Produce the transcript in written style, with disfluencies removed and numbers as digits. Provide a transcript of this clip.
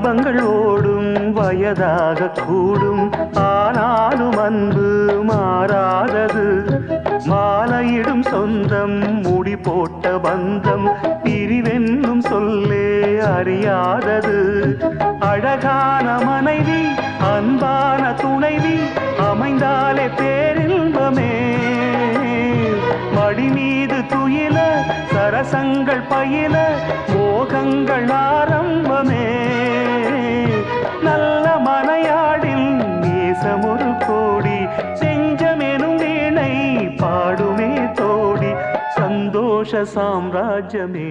வாலிபங்கள் ஓடும் வயதாக கூடும், ஆனாலும் அன்பு மாறாதது. மாலையிடும் சொந்தம் முடி போட்ட பந்தம் பிரிவென்னும் சொல்லே அறியாதது. அழகான மனைவி அன்பான துணைவி அமைந்தாலே பேரின்பமே. மடி மீது துயில சரசங்கள் பயில மோகங்கள் ஆரம்பமே. நல்ல மனையாடில் நேசமொரு கோடி, செஞ்சமெனும் வீணை பாடுமே தோடி, சந்தோஷ சாம்ராஜ்யமே.